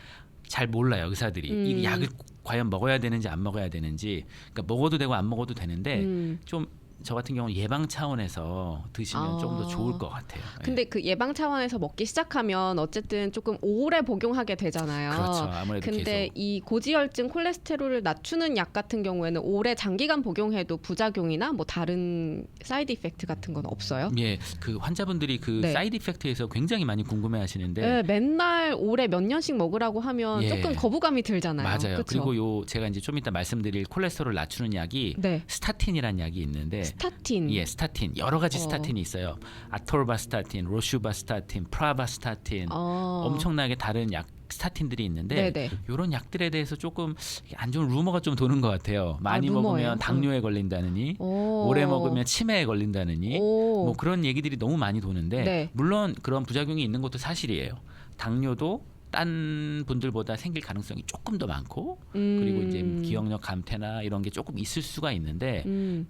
잘 몰라요, 의사들이. 이 약을 과연 먹어야 되는지 안 먹어야 되는지. 그러니까 먹어도 되고 안 먹어도 되는데 좀 저 같은 경우는 예방 차원에서 드시면 좀 더 좋을 것 같아요. 근데 그 예방 차원에서 먹기 시작하면 어쨌든 조금 오래 복용하게 되잖아요. 그렇죠. 아무래도 근데 계속. 이 고지혈증 콜레스테롤을 낮추는 약 같은 경우에는 오래 장기간 복용해도 부작용이나 뭐 다른 사이드 이펙트 같은 건 없어요? 예, 그 환자분들이 그 네. 사이드 이펙트에서 굉장히 많이 궁금해하시는데 네, 맨날 올해 몇 년씩 먹으라고 하면 예. 조금 거부감이 들잖아요. 맞아요. 그쵸? 그리고 요 제가 이제 좀 이따 말씀드릴 콜레스테롤 낮추는 약이 네. 스타틴이라는 약이 있는데 스타틴. 예, 스타틴 여러 가지 어. 스타틴이 있어요. 아토르바스타틴, 로슈바스타틴, 프라바스타틴 엄청나게 다른 약 스타틴들이 있는데 네네. 이런 약들에 대해서 조금 안 좋은 루머가 좀 도는 것 같아요. 많이 루머예요? 먹으면 당뇨에 걸린다느니 오. 오래 먹으면 치매에 걸린다느니 오. 뭐 그런 얘기들이 너무 많이 도는데 네. 물론 그런 부작용이 있는 것도 사실이에요. 당뇨도 딴 분들보다 생길 가능성이 조금 더 많고 그리고 이제 기억력 감퇴나 이런 게 조금 있을 수가 있는데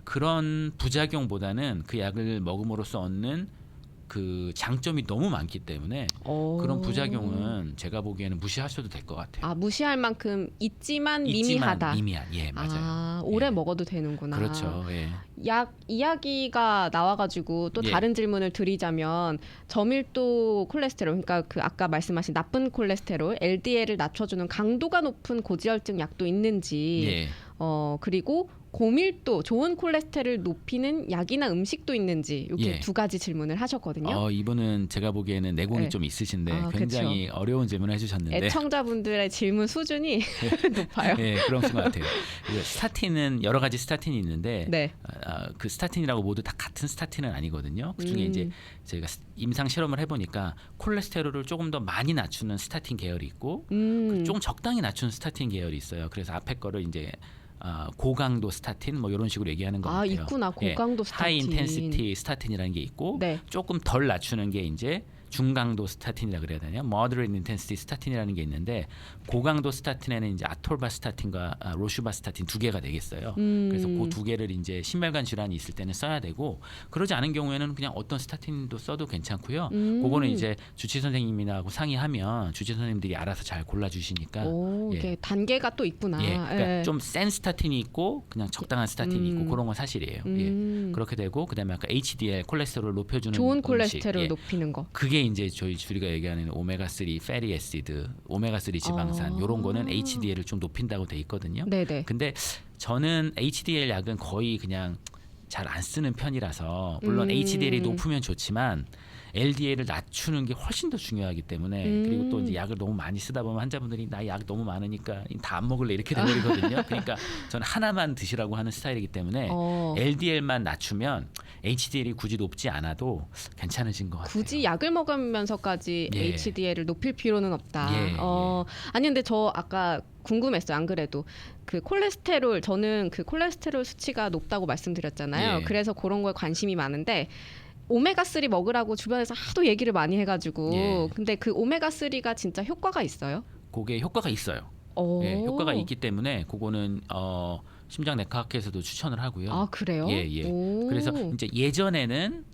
그런 부작용보다는 그 약을 먹음으로써 얻는 그 장점이 너무 많기 때문에 그런 부작용은 제가 보기에는 무시하셔도 될 것 같아요. 아, 무시할 만큼 있지만 미미하다. 미미한, 예, 맞아요. 아, 오래 예. 먹어도 되는구나. 그렇죠. 예. 약 이야기가 나와가지고 또 예. 다른 질문을 드리자면 저밀도 콜레스테롤, 그러니까 그 아까 말씀하신 나쁜 콜레스테롤 LDL을 낮춰주는 강도가 높은 고지혈증 약도 있는지, 예. 그리고 고밀도 좋은 콜레스테롤을 높이는 약이나 음식도 있는지 이렇게 예. 두 가지 질문을 하셨거든요. 이분은 제가 보기에는 내공이 네. 좀 있으신데 아, 굉장히 어려운 질문을 해주셨는데 애청자분들의 질문 수준이 높아요. 예, 그런 것 같아요. 스타틴은 여러 가지 스타틴이 있는데 네. 그 스타틴이라고 모두 다 같은 스타틴은 아니거든요. 그중에 이제 저희가 임상 실험을 해보니까 콜레스테롤을 조금 더 많이 낮추는 스타틴 계열이 있고 조금 적당히 낮추는 스타틴 계열이 있어요. 그래서 앞에 거를 이제 고강도 스타틴 뭐 이런 식으로 얘기하는 것 같아요. 있구나. 고강도 스타틴. 하이 인텐시티 스타틴이라는 게 있고 네. 조금 덜 낮추는 게 이제 중강도 스타틴이라 그래야 되나요? moderate intensity 스타틴이라는 게 있는데 고강도 스타틴에는 이제 아토르바스타틴과 로슈바스타틴 두 개가 되겠어요. 그래서 그 두 개를 이제 심혈관 질환이 있을 때는 써야 되고 그러지 않은 경우에는 그냥 어떤 스타틴도 써도 괜찮고요. 그거는 이제 주치 선생님이나하고 상의하면 주치 선생님들이 알아서 잘 골라주시니까. 오, 이게 단계가 또 있구나. 예, 그러니까 예. 좀 센 스타틴이 있고 그냥 적당한 스타틴이 있고 그런 건 사실이에요. 예. 그렇게 되고 그다음에 아까 HDL 콜레스테롤 높여주는 좋은 음식, 콜레스테롤 예. 높이는 거. 그게 이제 저희가 얘기하는 오메가3 패티 애시드, 오메가3 지방산 이런 거는 HDL을 좀 높인다고 돼 있거든요. 네네. 근데 저는 HDL 약은 거의 그냥 잘 안 쓰는 편이라서 물론 HDL이 높으면 좋지만 LDL을 낮추는 게 훨씬 더 중요하기 때문에 그리고 또 이제 약을 너무 많이 쓰다 보면 환자분들이 나 약 너무 많으니까 다 안 먹을래 이렇게 돼버리거든요. 그러니까 저는 하나만 드시라고 하는 스타일이기 때문에 LDL만 낮추면 HDL이 굳이 높지 않아도 괜찮으신 것 같아요. 굳이 약을 먹으면서까지 예. HDL을 높일 필요는 없다. 예, 예. 아니 근데 저 아까 궁금했어요. 안 그래도 그 콜레스테롤 저는 그 콜레스테롤 수치가 높다고 말씀드렸잖아요. 예. 그래서 그런 거에 관심이 많은데 오메가3 먹으라고 주변에서 하도 얘기를 많이 해가지고 예. 근데 그 오메가3가 진짜 효과가 있어요? 그게 효과가 있어요. 예, 효과가 있기 때문에 그거는 심장내과학회에서도 추천을 하고요. 아 그래요? 예, 예. 오. 그래서 이제 예전에는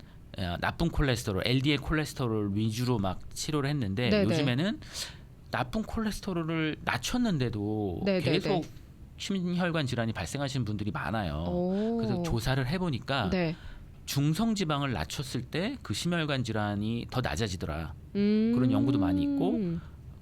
나쁜 콜레스테롤, LDL 콜레스테롤 위주로 막 치료를 했는데 네네. 요즘에는 나쁜 콜레스테롤을 낮췄는데도 네네네. 계속 심혈관 질환이 발생하시는 분들이 많아요. 오. 그래서 조사를 해보니까 네. 중성 지방을 낮췄을 때 그 심혈관 질환이 더 낮아지더라. 그런 연구도 많이 있고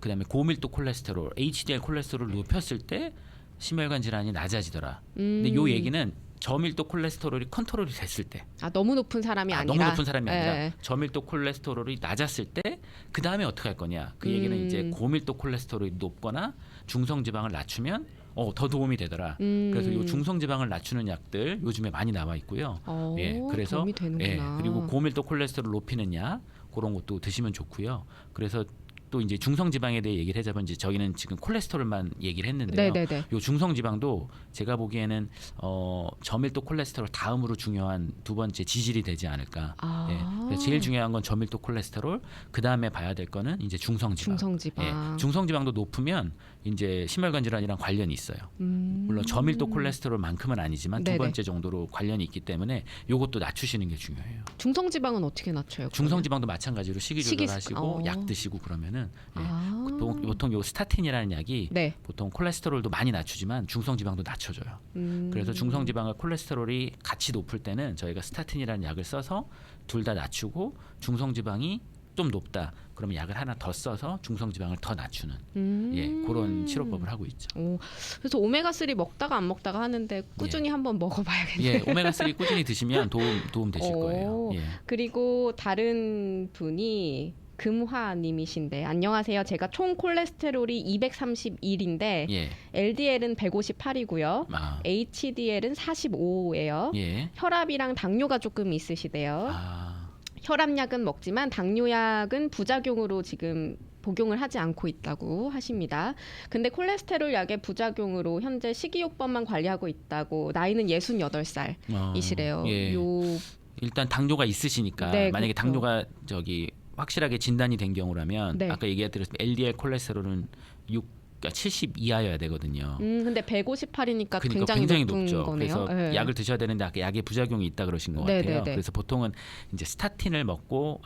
그다음에 고밀도 콜레스테롤, HDL 콜레스테롤을 높였을 때 심혈관 질환이 낮아지더라. 근데 요 얘기는 저밀도 콜레스테롤이 컨트롤이 됐을 때, 너무 높은 사람이 아니라 너무 높은 사람이 아니라 예. 저밀도 콜레스테롤이 낮았을 때 그 다음에 어떻게 할 거냐? 그 얘기는 이제 고밀도 콜레스테롤이 높거나 중성 지방을 낮추면 더 도움이 되더라. 그래서 이 중성 지방을 낮추는 약들 요즘에 많이 나와 있고요. 예, 그래서 도움이 되는구나. 예, 그리고 고밀도 콜레스테롤 높이는 약 그런 것도 드시면 좋고요. 그래서 또 이제 중성 지방에 대해 얘기를 하자면 이제 저희는 지금 콜레스테롤만 얘기를 했는데요. 네네네. 요 중성 지방도 제가 보기에는 저밀도 콜레스테롤 다음으로 중요한 두 번째 지질이 되지 않을까. 예, 그래서 제일 중요한 건 저밀도 콜레스테롤. 그 다음에 봐야 될 거는 이제 중성 지방. 중성 지방. 예, 중성 지방도 높으면 이제 심혈관 질환이랑 관련이 있어요. 물론 저밀도 콜레스테롤만큼은 아니지만 네네. 두 번째 정도로 관련이 있기 때문에 요것도 낮추시는 게 중요해요. 중성 지방은 어떻게 낮춰요? 중성 지방도 마찬가지로 식이 식이- 조절하시고 어. 약 드시고 그러면은 예, 보통 요 스타틴이라는 약이 네. 보통 콜레스테롤도 많이 낮추지만 중성지방도 낮춰줘요. 그래서 중성지방과 콜레스테롤이 같이 높을 때는 저희가 스타틴이라는 약을 써서 둘 다 낮추고 중성지방이 좀 높다. 그러면 약을 하나 더 써서 중성지방을 더 낮추는 그런 치료법을 하고 있죠. 그래서 오메가3 먹다가 안 먹다가 하는데 꾸준히 한번 먹어봐야겠네요. 오메가3 꾸준히 드시면 도움 되실 거예요. 그리고 다른 분이 금화님이신데 안녕하세요. 제가 총 콜레스테롤이 231인데 LDL은 158이고요. HDL은 45예요. 혈압이랑 당뇨가 조금 있으시대요. 혈압약은 먹지만 당뇨약은 부작용으로 지금 복용을 하지 않고 있다고 하십니다. 근데 콜레스테롤 약의 부작용으로 현재 식이요법만 관리하고 있다고 나이는 68살이시래요. 일단 당뇨가 있으시니까 만약에 당뇨가 확실하게 진단이 된 경우라면 아까 얘기했듯이 LDL 콜레스테롤은 70 이하여야 되거든요. 근데 158이니까 그러니까 굉장히 높은 높죠. 거네요. 그래서 약을 드셔야 되는데 아까 약에 부작용이 있다 그러신 것 같아요. 그래서 보통은 이제 스타틴을 먹고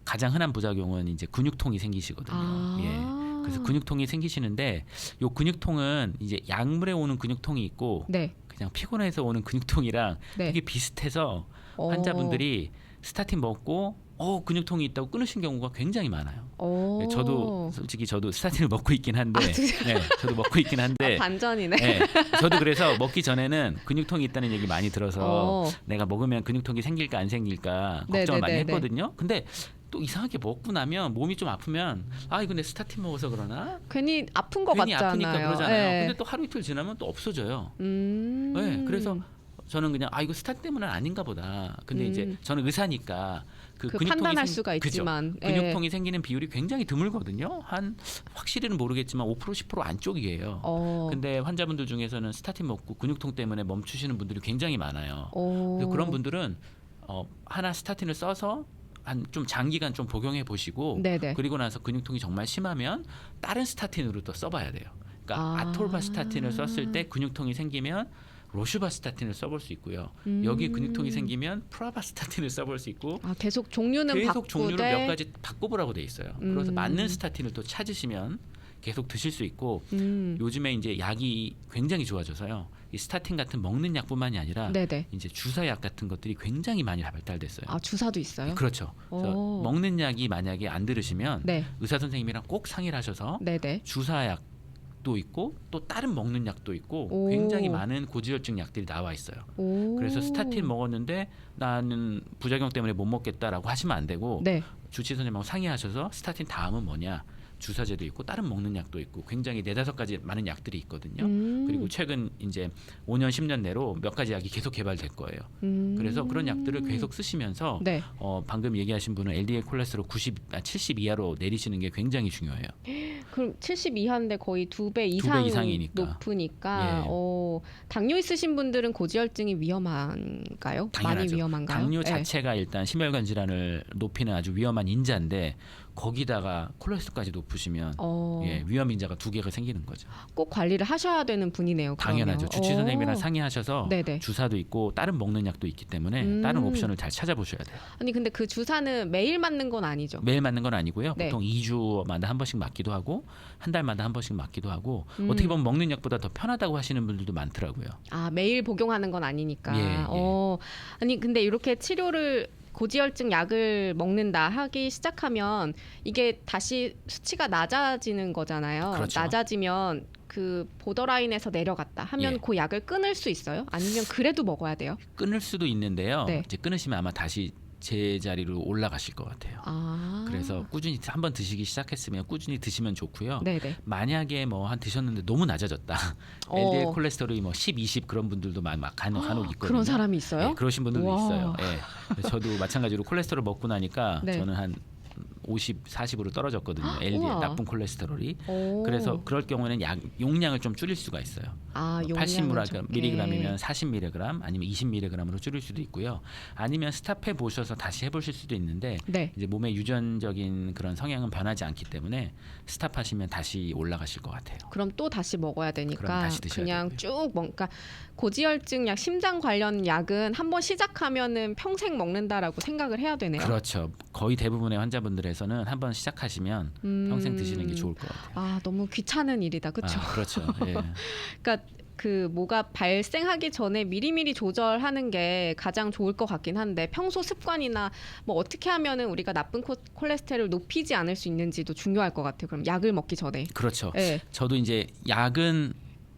가장 흔한 부작용은 이제 근육통이 생기시거든요. 그래서 근육통이 생기시는데 요 근육통은 이제 약물에 오는 근육통이 있고 그냥 피곤해서 오는 근육통이랑 되게 비슷해서 환자분들이 스타틴 먹고 근육통이 있다고 끊으신 경우가 굉장히 많아요. 저도 솔직히 스타틴을 먹고 있긴 한데, 저도 먹고 있긴 한데 반전이네. 저도 그래서 먹기 전에는 근육통이 있다는 얘기 많이 들어서 내가 먹으면 근육통이 생길까 안 생길까 걱정을 많이 했거든요. 근데 또 이상하게 먹고 나면 몸이 좀 아프면 이거 내 스타틴 먹어서 그러나? 괜히 아픈 거 괜히 같잖아요. 아프니까 그러잖아요. 근데 또 하루 이틀 지나면 또 없어져요. 그래서 저는 그냥 이거 스타틴 때문은 아닌가 보다. 근데 이제 저는 의사니까 그 판단할 수가 있지만 근육통이 생기는 비율이 굉장히 드물거든요. 확실히는 모르겠지만 5% 10% 안쪽이에요. 근데 환자분들 중에서는 스타틴 먹고 근육통 때문에 멈추시는 분들이 굉장히 많아요. 그래서 그런 분들은 하나 스타틴을 써서 좀 장기간 좀 복용해 보시고 그리고 나서 근육통이 정말 심하면 다른 스타틴으로 또 써봐야 돼요. 그러니까 아톨바스타틴을 썼을 때 근육통이 생기면 로슈바스타틴을 써볼 수 있고요. 여기 근육통이 생기면 프라바스타틴을 써볼 수 있고 계속 종류는 계속 종류를 몇 가지 바꿔보라고 돼 있어요. 그래서 맞는 스타틴을 또 찾으시면 계속 드실 수 있고 요즘에 이제 약이 굉장히 좋아져서요. 이 스타틴 같은 먹는 약뿐만이 아니라 이제 주사약 같은 것들이 굉장히 많이 발달됐어요. 주사도 있어요? 그렇죠. 그래서 먹는 약이 만약에 안 들으시면 의사 선생님이랑 꼭 상의를 하셔서 주사약 도 있고 또 다른 먹는 약도 있고 굉장히 많은 고지혈증 약들이 나와 있어요. 그래서 스타틴 먹었는데 나는 부작용 때문에 못 먹겠다라고 하시면 안 되고 주치의 선생님하고 상의하셔서 스타틴 다음은 뭐냐 주사제도 있고 다른 먹는 약도 있고 굉장히 4-5가지 많은 약들이 있거든요. 그리고 최근 이제 5년 10년 내로 몇 가지 약이 계속 개발될 거예요. 그래서 그런 약들을 계속 쓰시면서 방금 얘기하신 분은 LDL 콜레스테롤 70 이하로 내리시는 게 굉장히 중요해요. 그럼 70 이하인데 거의 2배 이상이니까. 높으니까 당뇨 있으신 분들은 고지혈증이 위험한가요? 당연하죠. 많이 위험한가요? 당뇨 자체가 일단 심혈관 질환을 높이는 아주 위험한 인자인데 거기다가 콜레스테롤까지 높으시면 위험 인자가 2개가 생기는 거죠. 꼭 관리를 하셔야 되는 분이네요. 당연하죠. 주치의 선생님이랑 상의하셔서 주사도 있고 다른 먹는 약도 있기 때문에 다른 옵션을 잘 찾아보셔야 돼요. 아니 근데 그 주사는 매일 맞는 건 아니죠? 매일 맞는 건 아니고요. 보통 2주마다 한 번씩 맞기도 하고 한 달마다 한 번씩 맞기도 하고 어떻게 보면 먹는 약보다 더 편하다고 하시는 분들도 많더라고요. 매일 복용하는 건 아니니까. 아니 근데 이렇게 치료를 고지혈증 약을 먹는다 하기 시작하면 이게 다시 수치가 낮아지는 거잖아요. 그렇죠. 낮아지면 그 보더라인에서 내려갔다 하면 그 약을 끊을 수 있어요? 아니면 그래도 먹어야 돼요? 끊을 수도 있는데요. 이제 끊으시면 아마 다시 제자리로 올라가실 것 같아요. 그래서 꾸준히 한번 드시기 시작했으면 꾸준히 드시면 좋고요. 만약에 드셨는데 너무 낮아졌다. LDL 콜레스테롤이 10, 20 그런 분들도 간혹 있거든요. 그런 사람이 있어요? 그러신 분들도 있어요. 저도 마찬가지로 콜레스테롤 먹고 나니까 저는 한 50, 40으로 떨어졌거든요. LDL 나쁜 콜레스테롤이. 그래서 그럴 경우에는 용량을 좀 줄일 수가 있어요. 80mg이면 40mg 아니면 20mg으로 줄일 수도 있고요. 아니면 스탑해 보셔서 다시 해보실 수도 있는데 이제 몸의 유전적인 그런 성향은 변하지 않기 때문에 스탑하시면 다시 올라가실 것 같아요. 그럼 또 다시 먹어야 되니까 다시 그냥 되고요. 쭉 그러니까 고지혈증 약, 심장 관련 약은 한번 시작하면은 평생 먹는다라고 생각을 해야 되네요. 그렇죠. 거의 대부분의 환자분들에서는 한번 시작하시면 평생 드시는 게 좋을 것 같아요. 아, 너무 귀찮은 일이다, 그렇죠? 그렇죠. 예. 그러니까 그 뭐가 발생하기 전에 미리미리 조절하는 게 가장 좋을 것 같긴 한데 평소 습관이나 뭐 어떻게 하면은 우리가 나쁜 콜레스테롤을 높이지 않을 수 있는지도 중요할 것 같아요. 그럼 약을 먹기 전에. 그렇죠. 네.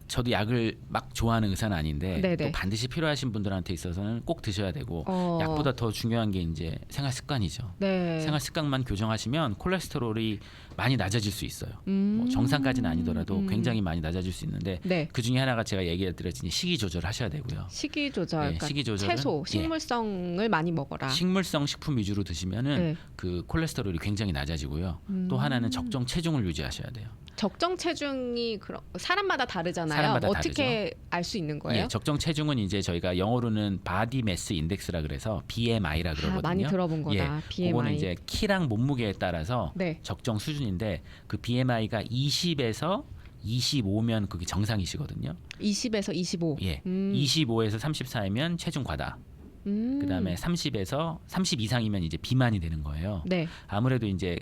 저도 약을 막 좋아하는 의사는 아닌데 네네. 또 반드시 필요하신 분들한테 있어서는 꼭 드셔야 되고 약보다 더 중요한 게 이제 생활 습관이죠. 네. 생활 습관만 교정하시면 콜레스테롤이 많이 낮아질 수 있어요. 뭐 정상까지는 아니더라도 굉장히 많이 낮아질 수 있는데 네. 그 중에 하나가 제가 얘기해 드렸더니 식이 조절하셔야 되고요. 식이 조절, 네, 그러니까 식이 조절은, 채소, 식물성을 많이 먹어라. 식물성 식품 위주로 드시면은 네. 그 콜레스테롤이 굉장히 낮아지고요. 또 하나는 적정 체중을 유지하셔야 돼요. 적정 체중이 사람마다 다르잖아요. 사람마다 어떻게 알 수 있는 거예요? 예, 적정 체중은 이제 저희가 영어로는 바디 매스 인덱스라 그래서 BMI라 그러거든요. 많이 들어본 거다. 예, BMI. 그거는 이제 키랑 몸무게에 따라서 네. 적정 수준인데 그 BMI가 20에서 25면 그게 정상이시거든요. 20에서 25. 예, 25에서 34이면 체중 과다. 그다음에 30에서 30 이상이면 이제 비만이 되는 거예요. 네. 아무래도 이제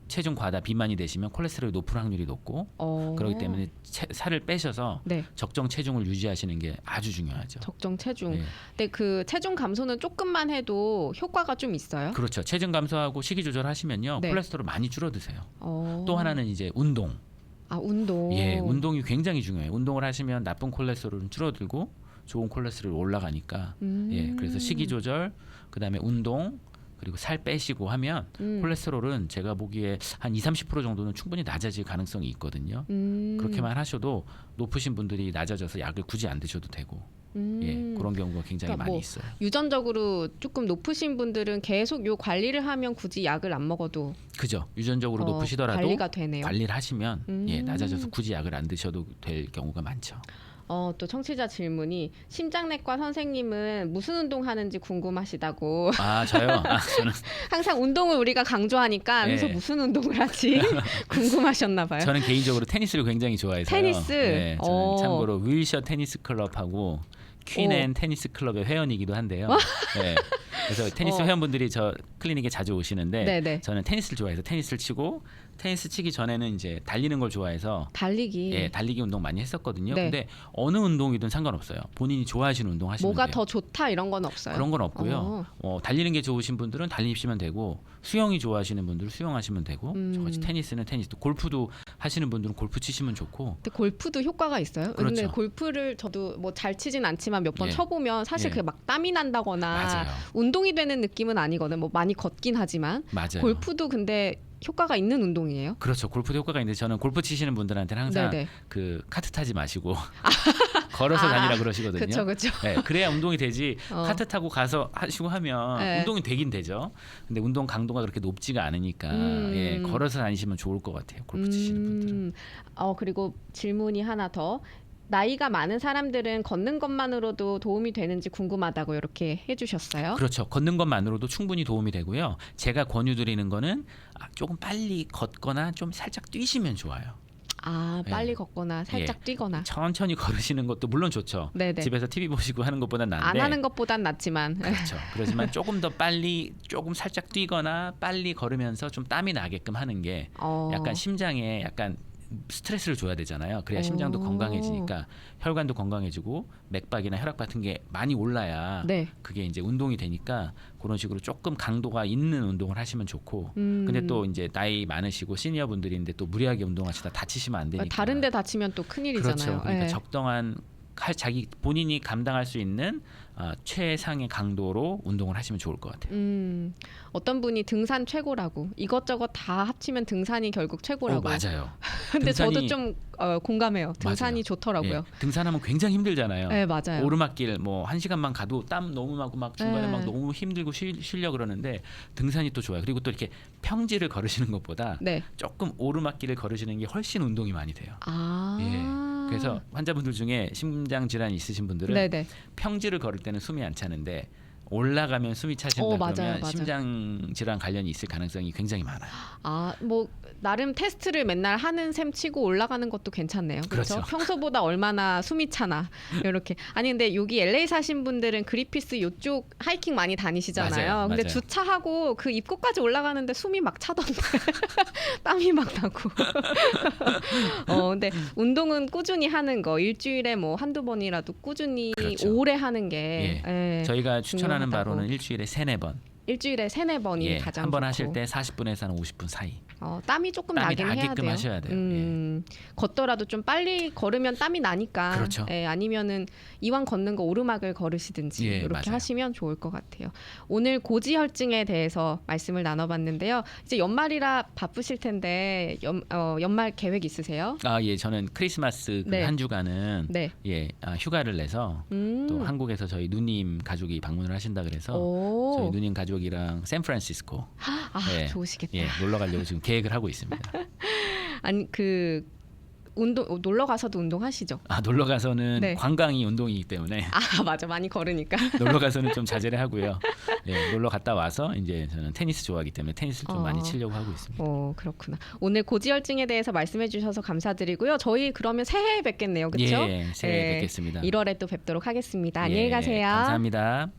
체중 과다 비만이 되시면 콜레스테롤이 높을 확률이 높고 그렇기 때문에 살을 빼셔서 네. 적정 체중을 유지하시는 게 아주 중요하죠. 적정 체중. 네. 근데 그 체중 감소는 조금만 해도 효과가 좀 있어요? 그렇죠. 체중 감소하고 식이 조절하시면요. 네. 콜레스테롤 많이 줄어드세요. 어. 또 하나는 이제 운동. 운동. 예, 운동이 굉장히 중요해요. 운동을 하시면 나쁜 콜레스테롤은 줄어들고 좋은 콜레스테롤 올라가니까. 예, 그래서 식이 조절, 그다음에 운동, 그리고 살 빼시고 하면 콜레스테롤은 제가 보기에 한 20-30% 정도는 충분히 낮아질 가능성이 있거든요. 그렇게만 하셔도 높으신 분들이 낮아져서 약을 굳이 안 드셔도 되고 예, 그런 경우가 굉장히 그러니까 많이 뭐 있어요. 유전적으로 조금 높으신 분들은 계속 요 관리를 하면 굳이 약을 안 먹어도 그죠. 유전적으로 높으시더라도 관리가 되네요. 관리를 하시면 예, 낮아져서 굳이 약을 안 드셔도 될 경우가 많죠. 또 청취자 질문이 심장내과 선생님은 무슨 운동 하는지 궁금하시다고. 저요? 저는 항상 운동을 우리가 강조하니까 그래서 예. 무슨 운동을 하지 궁금하셨나 봐요. 저는 개인적으로 테니스를 굉장히 좋아해서요. 테니스? 예, 저는 참고로 윌셔 테니스 클럽하고 퀸앤 테니스 클럽의 회원이기도 한데요. 네. 그래서 테니스 회원분들이 저 클리닉에 자주 오시는데 네네. 저는 테니스를 좋아해서 테니스를 치고 테니스 치기 전에는 이제 달리는 걸 좋아해서 달리기. 예, 달리기 운동 많이 했었거든요. 네. 근데 어느 운동이든 상관없어요. 본인이 좋아하시는 운동 하시면 뭐가 돼요. 더 좋다 이런 건 없어요? 그런 건 없고요. 달리는 게 좋으신 분들은 달리시면 되고 수영이 좋아하시는 분들은 수영하시면 되고 저같이 테니스는 테니스, 또 골프도 하시는 분들은 골프 치시면 좋고. 근데 골프도 효과가 있어요? 그렇죠. 근데 골프를 저도 뭐 잘 치진 않지만 몇 번 예. 쳐보면 사실 예. 그게 막 땀이 난다거나 맞아요. 운동이 되는 느낌은 아니거든. 뭐 많이 걷긴 하지만 맞아요. 골프도 근데 효과가 있는 운동이에요? 그렇죠. 골프도 효과가 있는데 저는 골프 치시는 분들한테는 항상 네네. 그 카트 타지 마시고 걸어서 다니라 그러시거든요. 그렇죠. 네, 그래야 운동이 되지. 어. 카트 타고 가서 하시고 하면 네. 운동이 되긴 되죠. 근데 운동 강도가 그렇게 높지가 않으니까 예, 걸어서 다니시면 좋을 것 같아요. 골프 치시는 분들은. 그리고 질문이 하나 더. 나이가 많은 사람들은 걷는 것만으로도 도움이 되는지 궁금하다고 이렇게 해주셨어요. 그렇죠. 걷는 것만으로도 충분히 도움이 되고요. 제가 권유드리는 거는 조금 빨리 걷거나 좀 살짝 뛰시면 좋아요. 빨리 걷거나 살짝 뛰거나. 천천히 걸으시는 것도 물론 좋죠. 네네. 집에서 TV 보시고 하는 것보단 나은데. 안 하는 것보단 낫지만. 그렇죠. 그렇지만 조금 더 빨리, 조금 살짝 뛰거나 빨리 걸으면서 좀 땀이 나게끔 하는 게 약간 심장에 약간 스트레스를 줘야 되잖아요. 그래야 심장도 건강해지니까 혈관도 건강해지고 맥박이나 혈압 같은 게 많이 올라야 네. 그게 이제 운동이 되니까 그런 식으로 조금 강도가 있는 운동을 하시면 좋고. 근데 또 이제 나이 많으시고 시니어 분들인데 또 무리하게 운동하시다 다치시면 안 되니까. 다른 데 다치면 또 큰일이잖아요. 그렇죠. 그러니까 네. 적당한 자기 본인이 감당할 수 있는 최상의 강도로 운동을 하시면 좋을 것 같아요. 어떤 분이 등산 최고라고, 이것저것 다 합치면 등산이 결국 최고라고. 맞아요. 근데 저도 등산이- 좀 공감해요. 등산이 맞아요. 좋더라고요. 예, 등산하면 굉장히 힘들잖아요. 네, 맞아요. 오르막길 뭐 1시간만 가도 땀 너무 나고 막 중간에 네. 막 너무 힘들고 쉬려 그러는데 등산이 또 좋아요. 그리고 또 이렇게 평지를 걸으시는 것보다 네. 조금 오르막길을 걸으시는 게 훨씬 운동이 많이 돼요. 예. 그래서 환자분들 중에 심장 질환이 있으신 분들은 네네. 평지를 걸을 때는 숨이 안 차는데 올라가면 숨이 차신다 맞아요, 그러면 맞아요. 심장 질환 관련이 있을 가능성이 굉장히 많아요. 뭐 나름 테스트를 맨날 하는 셈 치고 올라가는 것도 괜찮네요. 그렇죠? 그렇죠. 평소보다 얼마나 숨이 차나 이렇게. 아니 근데 여기 LA 사신 분들은 그리피스 요쪽 하이킹 많이 다니시잖아요. 맞아요, 근데 맞아요. 주차하고 그 입구까지 올라가는데 숨이 막 차던데 땀이 막 나고. 근데 운동은 꾸준히 하는 거 일주일에 뭐 한두 번이라도 꾸준히 그렇죠. 오래 하는 게 예, 저희가 추천하는 중요하다고. 바로는 일주일에 3-4번. 일주일에 3-4번이 가장 한 번 좋고. 하실 때 40분에서 한 50분 사이. 땀이 조금 땀이 나긴 해야 나게끔 돼요. 하셔야 돼요. 걷더라도 좀 빨리 걸으면 땀이 나니까. 그렇죠. 아니면은 이왕 걷는 거 오르막을 걸으시든지 이렇게 맞아요. 하시면 좋을 것 같아요. 오늘 고지혈증에 대해서 말씀을 나눠봤는데요. 이제 연말이라 바쁘실 텐데 연말 계획 있으세요? 저는 크리스마스 네. 한 주간은 네. 휴가를 내서 또 한국에서 저희 누님 가족이 방문을 하신다 그래서 저희 누님 가족이랑 샌프란시스코 좋으시겠다. 놀러 가려고 지금 계획을 하고 있습니다. 아니 놀러 가서도 운동하시죠? 놀러 가서는 네. 관광이 운동이기 때문에 맞아, 많이 걸으니까. 놀러 가서는 좀 자제를 하고요. 놀러 갔다 와서 이제 저는 테니스 좋아하기 때문에 테니스를 좀 많이 치려고 하고 있습니다. 그렇구나. 오늘 고지혈증에 대해서 말씀해 주셔서 감사드리고요. 저희 그러면 새해에 뵙겠네요. 그렇죠? 새해에 뵙겠습니다. 1월에 또 뵙도록 하겠습니다. 안녕히 가세요. 감사합니다.